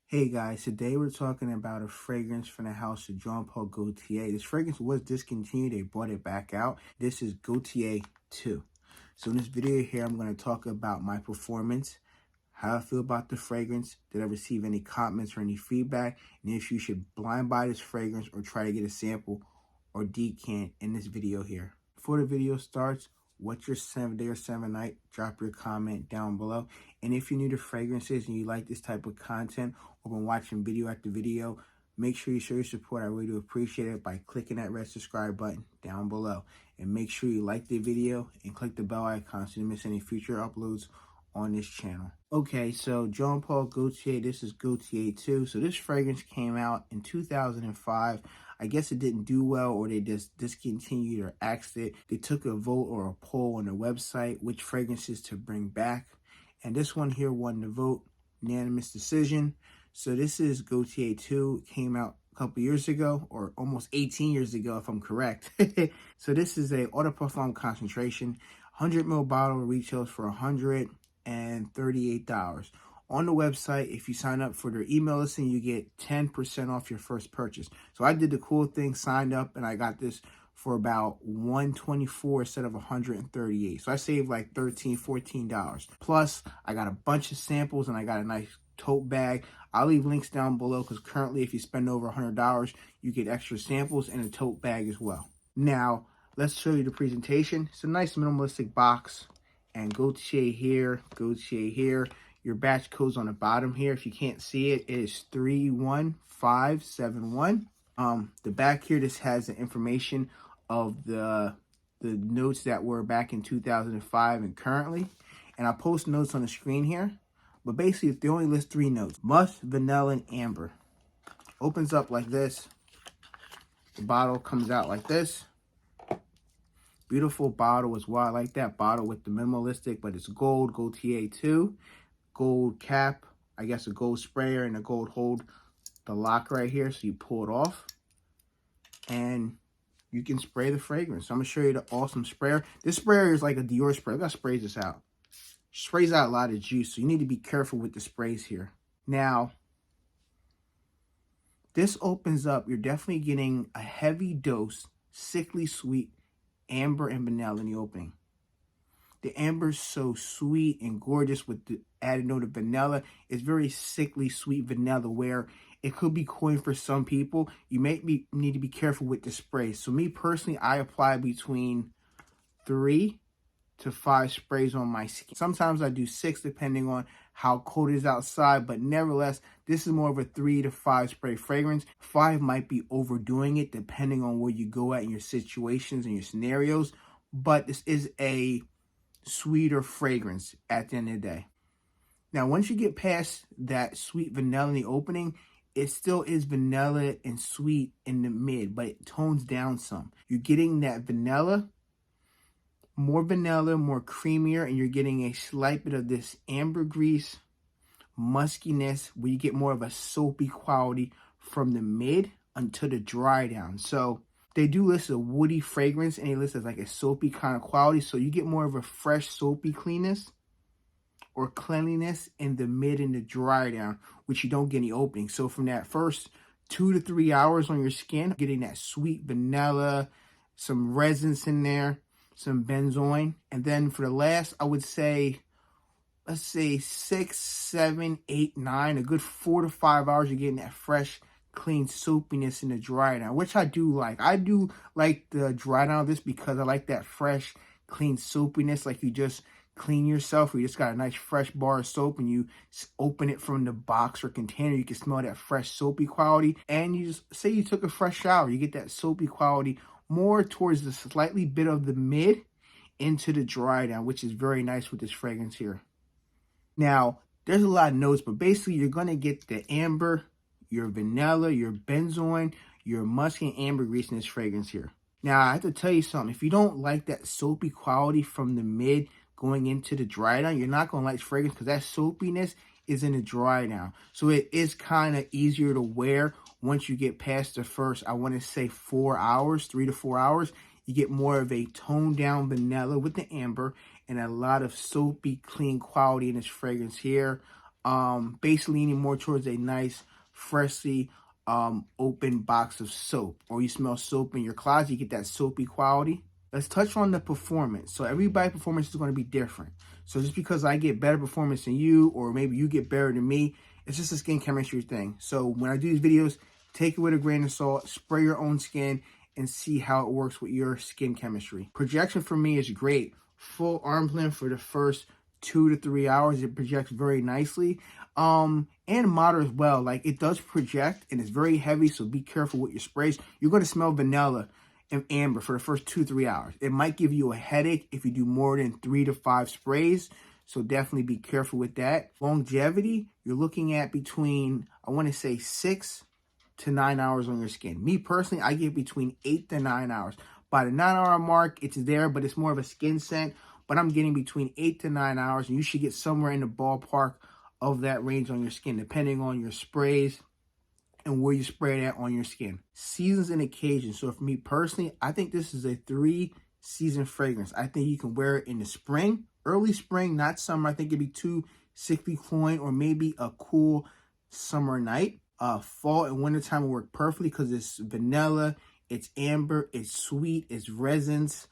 Hey guys, today we're talking about a fragrance from the house of Jean-Paul Gaultier. This fragrance was discontinued, they brought it back out. This is Gaultier². So in this video here, I'm going to talk about my performance, how I feel about the fragrance, did I receive any comments or any feedback, and if you should blind buy this fragrance or try to get a sample or decant in this video here. Before the video starts, what's your 7th day or 7th night? Drop your comment down below. And if you're new to fragrances and you like this type of content or been watching video after video, make sure you show your support. I really do appreciate it by clicking that red subscribe button down below. And make sure you like the video and click the bell icon so you don't miss any future uploads on this channel. Okay, so Jean-Paul Gaultier, this is Gaultier². So this fragrance came out in 2005. I guess it didn't do well, or they just discontinued or axed it. They took a vote or a poll on their website which fragrances to bring back. And this one here won the vote, unanimous decision. So this is Gaultier², came out a couple years ago, or almost 18 years ago if I'm correct. So this is a eau de parfum concentration, 100 ml bottle, retails for $138. On the website, if you sign up for their email listing, you get 10% off your first purchase. So I did the cool thing, signed up, and I got this for about $124 instead of $138. So I saved like $13, $14. Plus, I got a bunch of samples and I got a nice tote bag. I'll leave links down below because currently if you spend over $100, you get extra samples and a tote bag as well. Now, let's show you the presentation. It's a nice minimalistic box. And Gaultier here, Gaultier here. Your batch code's on the bottom here. If you can't see it, it is 31571. The back here, this has the information of the notes that were back in 2005 and currently. And I'll post notes on the screen here. But basically, they only list 3 notes: musk, vanilla, and amber. Opens up like this. The bottle comes out like this. Beautiful bottle as well. I like that bottle with the minimalistic, but it's gold, Gaultier². Gold cap, I guess a gold sprayer, and a gold hold the lock right here, so you pull it off and you can spray the fragrance. So I'm gonna show you the awesome sprayer. This sprayer is like a Dior spray. Look how it sprays this out. Sprays out a lot of juice, so you need to be careful with the sprays here. Now, this opens up, you're definitely getting a heavy dose, sickly sweet amber and vanilla in the opening. The amber's so sweet and gorgeous with the added note of vanilla. It's very sickly sweet vanilla, where it could be coin for some people. You may need to be careful with the spray. So me personally, I apply between 3 to 5 sprays on my skin. Sometimes I do 6 depending on how cold it is outside, but nevertheless, this is more of a 3 to 5 spray fragrance. 5 might be overdoing it depending on where you go at in your situations and your scenarios, but this is a sweeter fragrance at the end of the day. Now, once you get past that sweet vanilla in the opening, it still is vanilla and sweet in the mid, but it tones down some. You're getting that vanilla, more creamier, and you're getting a slight bit of this ambergris, muskiness, where you get more of a soapy quality from the mid until the dry down. So they do list a woody fragrance, and they list as like a soapy kind of quality. So you get more of a fresh, soapy cleanness or cleanliness in the mid and the dry down, which you don't get in the opening. So from that first 2 to 3 hours on your skin, getting that sweet vanilla, some resins in there, some benzoin. And then for the last, I would say, let's say 6, 7, 8, 9, a good 4 to 5 hours, you're getting that fresh, clean soapiness in the dry down, which I do like. I do like the dry down of this because I like that fresh, clean soapiness, like you just clean yourself, or you just got a nice fresh bar of soap and you open it from the box or container, you can smell that fresh soapy quality. And you just say you took a fresh shower, you get that soapy quality more towards the slightly bit of the mid into the dry down, which is very nice with this fragrance here. Now, there's a lot of notes, but basically you're going to get the amber, your vanilla, your benzoin, your musk and ambergris in this fragrance here. Now, I have to tell you something. If you don't like that soapy quality from the mid going into the dry down, you're not going to like this fragrance because that soapiness is in the dry down. So it is kind of easier to wear once you get past the first, I want to say 4 hours, 3 to 4 hours. You get more of a toned down vanilla with the amber and a lot of soapy, clean quality in this fragrance here. basically leaning more towards a nice, freshly open box of soap, or you smell soap in your closet, you get that soapy quality. Let's touch on the performance. So everybody's performance is going to be different. So just because I get better performance than you, or maybe you get better than me, it's just a skin chemistry thing. So when I do these videos, take it with a grain of salt, spray your own skin, and see how it works with your skin chemistry. Projection for me is great. Full arm's length for the first 2 to 3 hours. It projects very nicely. And moderate as well. Like, it does project and it's very heavy, so be careful with your sprays. You're going to smell vanilla and amber for the first 2 to 3 hours. It might give you a headache if you do more than 3 to 5 sprays. So definitely be careful with that. Longevity, you're looking at between, I want to say 6 to 9 hours on your skin. Me personally, I get between 8 to 9 hours. By the 9-hour mark, it's there, but it's more of a skin scent. But I'm getting between 8 to 9 hours, and you should get somewhere in the ballpark of that range on your skin, depending on your sprays and where you spray it at on your skin. Seasons and occasions. So for me personally, I think this is a 3-season fragrance. I think you can wear it in the spring, early spring, not summer. I think it'd be too sickly cloying, or maybe a cool summer night. Fall and wintertime will work perfectly because it's vanilla, it's amber, it's sweet, it's resins.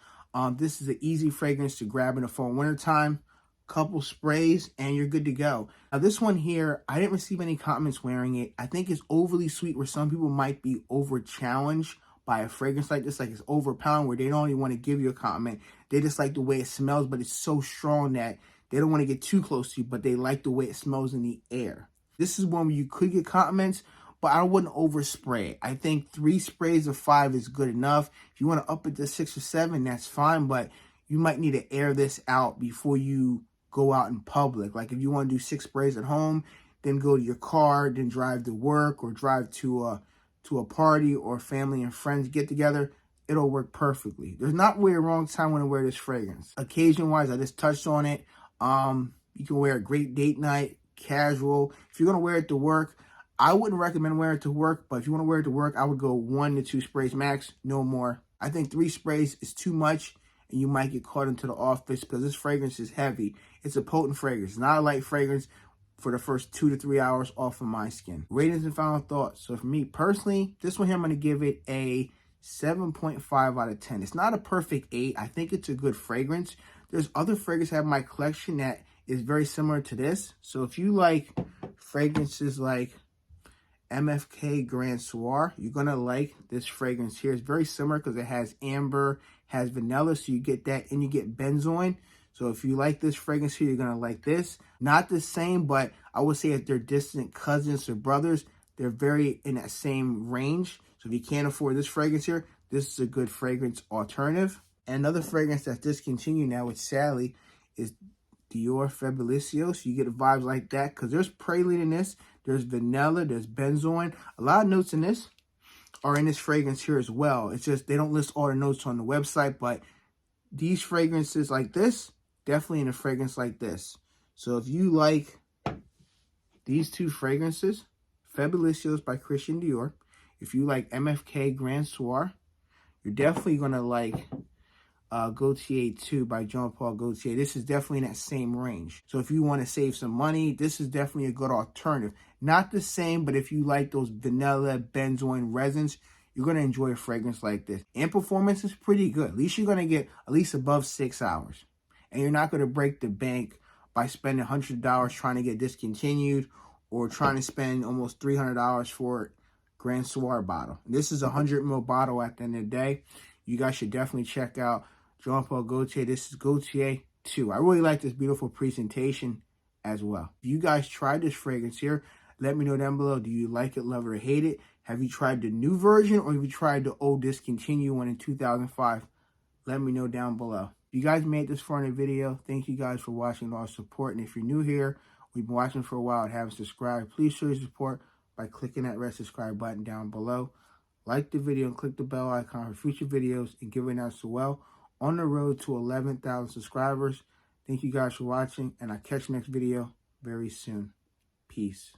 This is an easy fragrance to grab in the fall and wintertime. Couple sprays and you're good to go. Now this one here, I didn't receive any comments wearing it. I think it's overly sweet, where some people might be over challenged by a fragrance like this, like it's overpowering, where they don't even want to give you a compliment. They just like the way it smells, but it's so strong that they don't want to get too close to you, but they like the way it smells in the air. This is one where you could get compliments, but I wouldn't overspray it. I think 3 sprays of 5 is good enough. If you want to up it to 6 or 7, that's fine, but you might need to air this out before you go out in public. Like if you want to do 6 sprays at home, then go to your car, then drive to work, or drive to a party or family and friends get together, it'll work perfectly. There's not really a wrong time when to wear this fragrance. Occasion-wise, I just touched on it. You can wear a great date night, casual. If you're going to wear it to work, I wouldn't recommend wearing it to work, but if you want to wear it to work, I would go 1 to 2 sprays max, no more. I think 3 sprays is too much, and you might get caught into the office because this fragrance is heavy. It's a potent fragrance. It's not a light fragrance for the first 2 to 3 hours off of my skin. Ratings and final thoughts. So for me personally, this one here, I'm going to give it a 7.5 out of 10. It's not a perfect 8. I think it's a good fragrance. There's other fragrances I have in my collection that is very similar to this. So if you like fragrances like MFK Grand Soir, you're going to like this fragrance here. It's very similar because it has amber, has vanilla, so you get that, and you get benzoin. So if you like this fragrance here, you're going to like this. Not the same, but I would say if they're distant cousins or brothers, they're very in that same range. So if you can't afford this fragrance here, this is a good fragrance alternative. And another fragrance that's discontinued now, which sadly is Dior Fabuloso. So you get vibes like that because there's praline in this. There's vanilla, there's benzoin. A lot of notes in this are in this fragrance here as well. It's just they don't list all the notes on the website, but these fragrances like this, definitely in a fragrance like this. So if you like these 2 fragrances, Fabulosos by Christian Dior, if you like MFK Grand Soir, you're definitely going to like Gaultier² by Jean-Paul Gaultier. This is definitely in that same range. So if you want to save some money, this is definitely a good alternative. Not the same, but if you like those vanilla, benzoin resins, you're going to enjoy a fragrance like this. And performance is pretty good. At least you're going to get at least above 6 hours. And you're not going to break the bank by spending $100 trying to get discontinued, or trying to spend almost $300 for a Grand Soir bottle. This is a 100 ml bottle at the end of the day. You guys should definitely check out Jean-Paul Gaultier. This is Gaultier². I really like this beautiful presentation as well. If you guys tried this fragrance here, let me know down below. Do you like it, love it, or hate it? Have you tried the new version, or have you tried the old discontinued one in 2005? Let me know down below. If you guys made this far in the video, thank you guys for watching and all the support. And if you're new here, we've been watching for a while and haven't subscribed, please show your support by clicking that red subscribe button down below. Like the video and click the bell icon for future videos, and giving us so well on the road to 11,000 subscribers. Thank you guys for watching, and I'll catch you next video very soon. Peace.